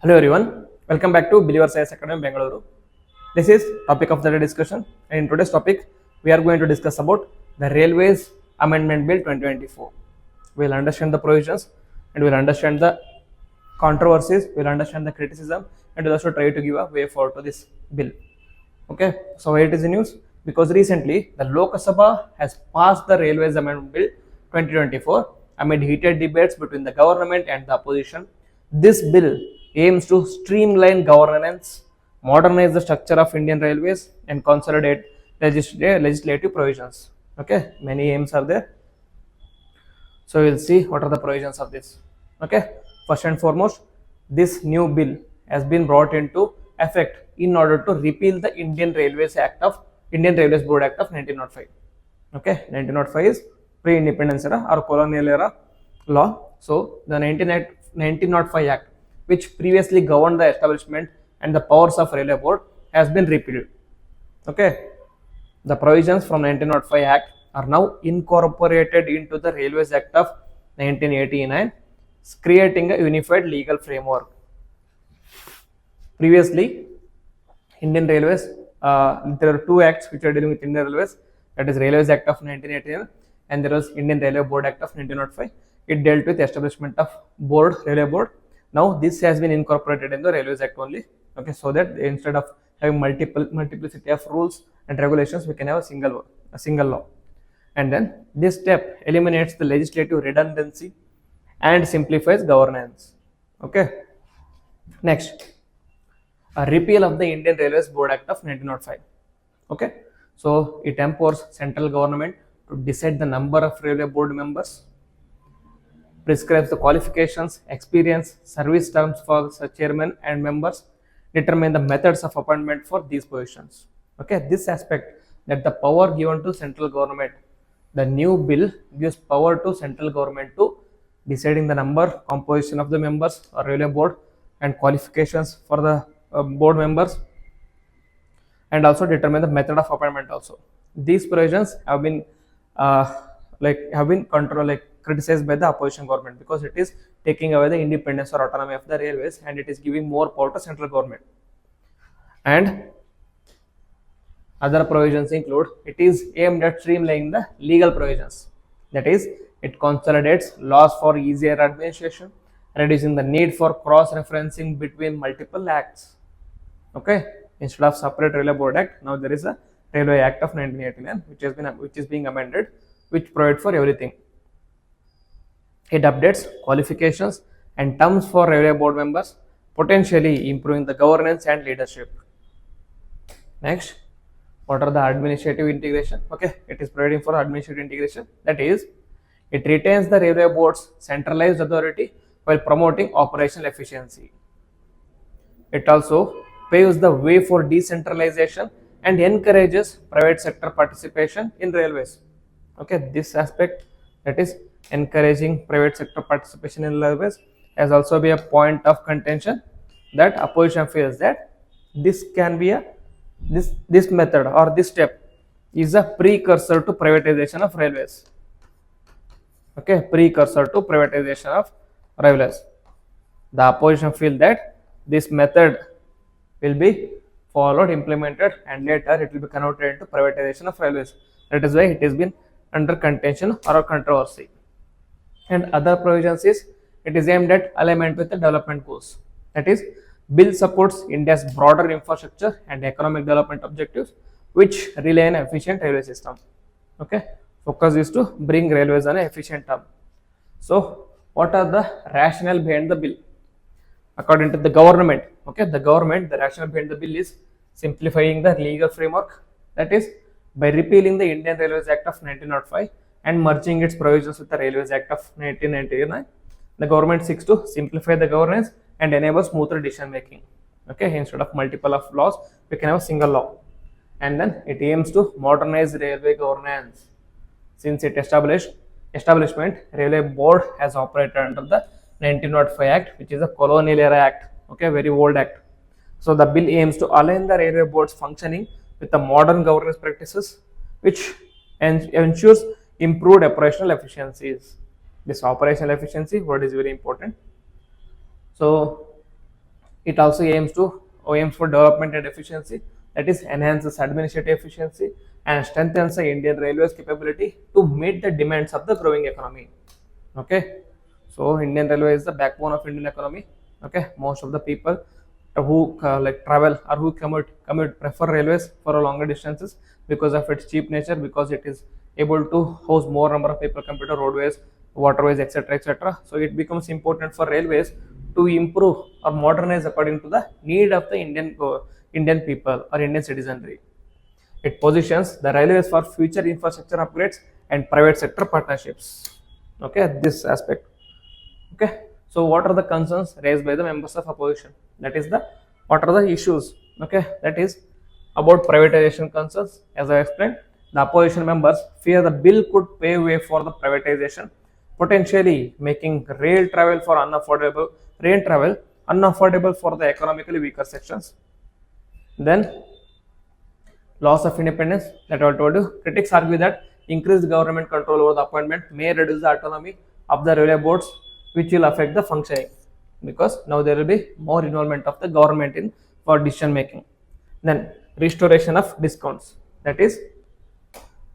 Hello everyone, welcome back to Believer Science Academy Bengaluru. This is topic of the day discussion, and in today's topic we are going to discuss about the Railways Amendment Bill 2024. We'll understand the provisions and we'll understand the controversies, we'll understand the criticism, and we'll also try to give a way forward to this bill. Okay, so why it is in news? Because recently the Lok Sabha has passed the Railways Amendment Bill 2024 amid heated debates between the government and the opposition. This bill aims to streamline governance, modernize the structure of Indian Railways, and consolidate legislative provisions. Okay, many aims are there. So we'll see what are the provisions of this. Okay, first and foremost, this new bill has been brought into effect in order to repeal the Indian Railways Board Act of 1905. Okay, 1905 is pre-independence era or colonial era law. So the 1905 Act, which previously governed the establishment and the powers of Railway Board, has been repealed. Okay, the provisions from 1905 Act are now incorporated into the Railways Act of 1989, creating a unified legal framework. Previously, Indian Railways, there are two acts which are dealing with Indian Railways, that is Railways Act of 1989 and there was Indian Railway Board Act of 1905. It dealt with establishment of Railway Board. Now this has been incorporated in the Railways Act only. Okay, so that instead of having multiplicity of rules and regulations, we can have a single law. And then this step eliminates the legislative redundancy and simplifies governance. Okay. Next, a repeal of the Indian Railways Board Act of 1905. Okay, so it empowers central government to decide the number of railway board members, prescribes the qualifications, experience, service terms for the chairman and members, determine the methods of appointment for these positions. Okay, this aspect, that the power given to central government, the new bill gives power to central government to deciding the number, composition of the members or railway board, and qualifications for the board members, and also determine the method of appointment also. These provisions have been criticized by the opposition government because it is taking away the independence or autonomy of the railways and it is giving more power to central government. And other provisions include, it is aimed at streamlining the legal provisions, that is, it consolidates laws for easier administration, reducing the need for cross-referencing between multiple acts. Okay, instead of separate Railway Board Act, now there is a Railway Act of 1989 which is being amended, which provides for everything. It updates qualifications and terms for Railway Board members, potentially improving the governance and leadership. Next, what are the administrative integration? Okay, it is providing for administrative integration, that is, it retains the Railway Board's centralized authority while promoting operational efficiency. It also paves the way for decentralization and encourages private sector participation in railways. Okay, this aspect, that is encouraging private sector participation in railways, has also been a point of contention that opposition feels that this can be this method or this step is a precursor to privatization of railways. Okay, precursor to privatization of railways. The opposition feel that this method will be followed, implemented, and later it will be converted into privatization of railways. That is why it has been under contention or controversy. And other provisions is, it is aimed at alignment with the development goals. That is, bill supports India's broader infrastructure and economic development objectives, which rely on an efficient railway system. Okay, focus is to bring railways on an efficient term. So, what are the rationale behind the bill? According to the government, the rationale behind the bill is simplifying the legal framework. That is, by repealing the Indian Railways Act of 1905 and merging its provisions with the Railways Act of 1999, the government seeks to simplify the governance and enable smoother decision making. Okay, instead of multiple of laws, we can have a single law. And then it aims to modernize railway governance. Since its establishment, Railway Board has operated under the 1905 Act, which is a colonial era act. Okay, very old act. So the bill aims to align the Railway Board's functioning with the modern governance practices, which ensures improved operational efficiencies. This operational efficiency word is very important. So It also aims for development and efficiency, that is enhances administrative efficiency and strengthens the Indian Railways capability to meet the demands of the growing economy. Okay, so Indian Railway is the backbone of Indian economy. Okay, most of the people who like travel or who commute prefer railways for a longer distances because of its cheap nature, because it is able to host more number of people compared to roadways, waterways, etc., etc. So it becomes important for railways to improve or modernize according to the need of the Indian people or Indian citizenry. It positions the railways for future infrastructure upgrades and private sector partnerships. Okay, this aspect. Okay, so what are the concerns raised by the members of opposition? That is the what are the issues? Okay, that is about privatization concerns. As I explained, the opposition members fear the bill could pave way for the privatization, potentially making rail travel unaffordable for the economically weaker sections. Then loss of independence, that I told you. Critics argue that increased government control over the appointment may reduce the autonomy of the railway boards, which will affect the functioning, because now there will be more involvement of the government in for decision making. Then restoration of discounts, that is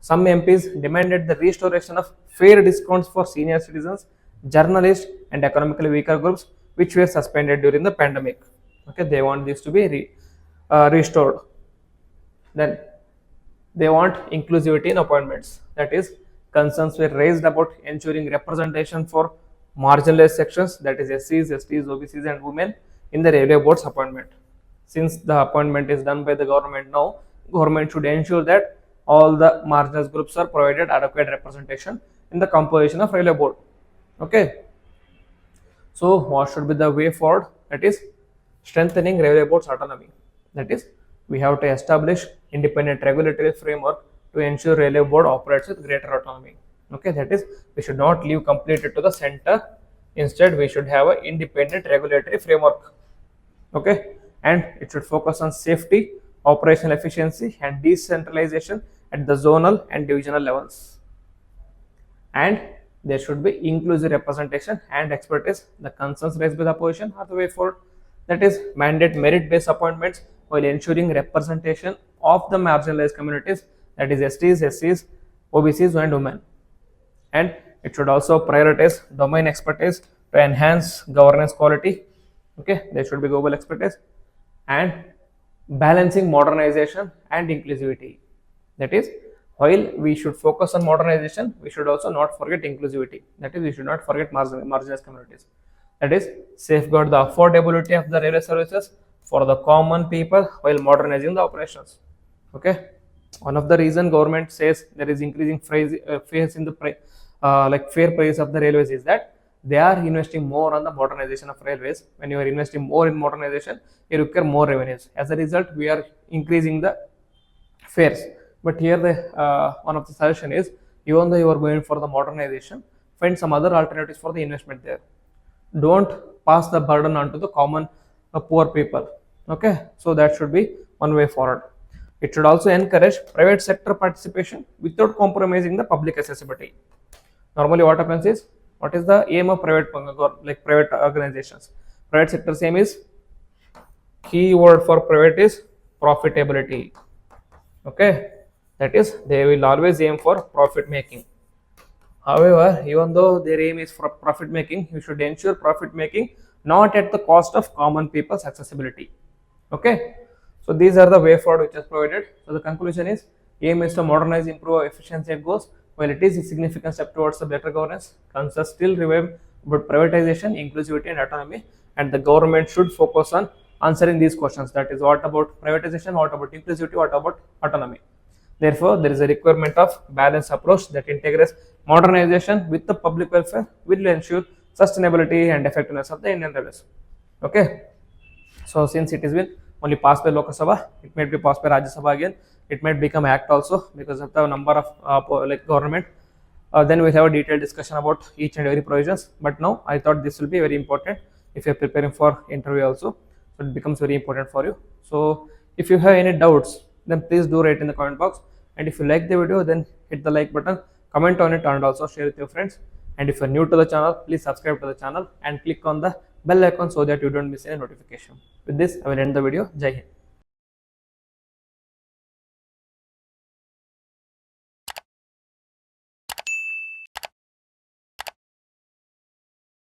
some MPs demanded the restoration of fair discounts for senior citizens, journalists, and economically weaker groups, which were suspended during the pandemic. Okay, they want this to be restored. Then they want inclusivity in appointments. That is, concerns were raised about ensuring representation for marginalized sections, that is SCs, STs, OBCs, and women in the railway board's appointment. Since the appointment is done by the government now, government should ensure that all the marginalized groups are provided adequate representation in the composition of railway board. Okay. So what should be the way forward? That is strengthening railway board's autonomy. That is, we have to establish independent regulatory framework to ensure railway board operates with greater autonomy. Okay, that is, we should not leave completely to the center. Instead, we should have an independent regulatory framework. Okay, and it should focus on safety, operational efficiency, and decentralization at the zonal and divisional levels. And there should be inclusive representation and expertise. The concerns raised by the opposition are the way forward. That is, mandate merit-based appointments while ensuring representation of the marginalized communities, that is STs, SCs, OBCs, and women. And it should also prioritize domain expertise to enhance governance quality. Okay, there should be global expertise. And balancing modernization and inclusivity. That is, while we should focus on modernization, we should also not forget inclusivity. That is, we should not forget marginalized communities. That is, safeguard the affordability of the railway services for the common people while modernizing the operations. Okay, one of the reason government says there is increasing fares in the fair price of the railways is that they are investing more on the modernization of railways. When you are investing more in modernization, you require more revenues. As a result, we are increasing the fares. But here the one of the suggestion is, even though you are going for the modernization, find some other alternatives for the investment there. Don't pass the burden onto the common poor people. Okay, so that should be one way forward. It should also encourage private sector participation without compromising the public accessibility. Normally what happens is, what is the aim of private organizations? Private sector's aim is, key word for private is profitability. Okay, that is, they will always aim for profit making. However, even though their aim is for profit making, you should ensure profit making not at the cost of common people's accessibility. Okay, so these are the way forward which is provided. So the conclusion is, aim is to modernize, improve efficiency and goals. While it is a significant step towards the better governance, concerns still remain about privatization, inclusivity, and autonomy, and the government should focus on answering these questions. That is, what about privatization, what about inclusivity, what about autonomy. Therefore, there is a requirement of balanced approach that integrates modernization with the public welfare, will ensure sustainability and effectiveness of the Indian Railways. Okay, so since it has been only passed by Lok Sabha, it might be passed by Rajya Sabha again. It might become act also because of the number of government. Then we'll have a detailed discussion about each and every provisions. But now I thought this will be very important if you're preparing for interview also. So it becomes very important for you. So if you have any doubts, then please do write in the comment box. And if you like the video, then hit the like button, comment on it, and also share with your friends. And if you're new to the channel, please subscribe to the channel and click on the bell icon so that you don't miss any notification. With this, I will end the video. Jai Hind.